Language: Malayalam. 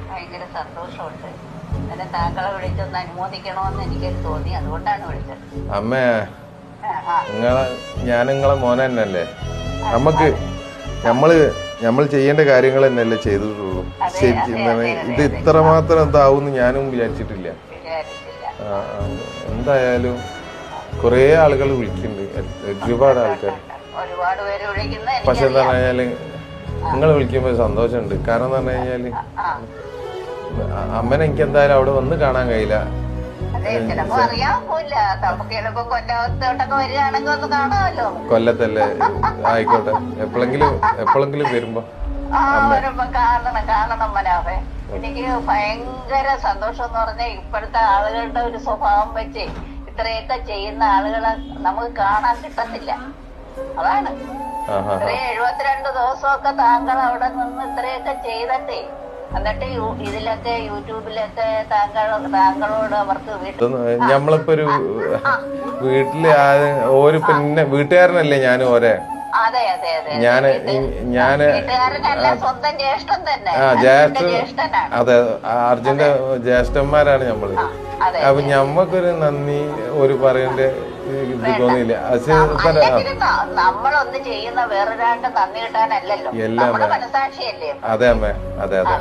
ഭയങ്കര സന്തോഷമുണ്ട്. അങ്ങനെ താങ്കളെ വിളിച്ചൊന്ന് അനുമോദിക്കണമെന്ന് എനിക്കൊരു തോന്നി, അതുകൊണ്ടാണ് വിളിച്ചത്. അമ്മേ, ഞാൻ നിങ്ങളെ മോനെ തന്നെയല്ലേ. നമ്മൾ ചെയ്യേണ്ട കാര്യങ്ങൾ തന്നെയല്ലേ ചെയ്തിട്ടുള്ളൂ. ശരിക്കും ഇത് ഇത്രമാത്രം എന്താവും ഞാനും വിചാരിച്ചിട്ടില്ല. എന്തായാലും കുറേ ആളുകൾ വിളിക്കുന്നുണ്ട്, ഒരുപാട് ആൾക്കാർ. പക്ഷെ എന്താ പറഞ്ഞാല് നിങ്ങൾ വിളിക്കുമ്പോൾ സന്തോഷമുണ്ട്. കാരണം എന്താ പറഞ്ഞു കഴിഞ്ഞാല് അമ്മനെ എനിക്ക് എന്തായാലും അവിടെ വന്ന് കാണാൻ കഴിയില്ല. കൊല്ലത്തല്ലേ, ആയിക്കോട്ടെ. എപ്പോഴെങ്കിലും വരുമ്പോ കാണണം മനോഹേ. എനിക്ക് ഭയങ്കര സന്തോഷം എന്ന് പറഞ്ഞാൽ ഇപ്പോഴത്തെ ആളുകളുടെ ഒരു സ്വഭാവം വെച്ച് ഇത്രയൊക്കെ ചെയ്യുന്ന ആളുകളെ നമുക്ക് കാണാൻ കിട്ടത്തില്ല. അതാണ് 72 ദിവസമൊക്കെ താങ്കൾ അവിടെ നിന്ന് ഇത്രയൊക്കെ ചെയ്തട്ടെ. എന്നിട്ട് ഇതിലൊക്കെ യൂട്യൂബിലൊക്കെ താങ്കളോട് അവർക്ക് നമ്മളിപ്പോ ഒരു വീട്ടില് ഒരു പിന്നെ വീട്ടുകാരനല്ലേ ഞാനും ഓരേ. സ്വന്തം ജ്യേഷ്ഠൻ തന്നെ. അതെ, അർജുന്റെ ജ്യേഷ്ഠന്മാരാണ് നമ്മള്. അപ്പൊ ഞമ്മക്കൊരു നന്ദി ഒരു പറയേണ്ട ഇത് തോന്നിയില്ല. നമ്മളൊന്ന് ചെയ്യുന്ന വേറൊരാണ്ട് നന്ദി കിട്ടാനല്ലല്ലോ, എല്ലാം. മനസാക്ഷിയല്ലേ. അതെ അമ്മേ, അതെ അതെ.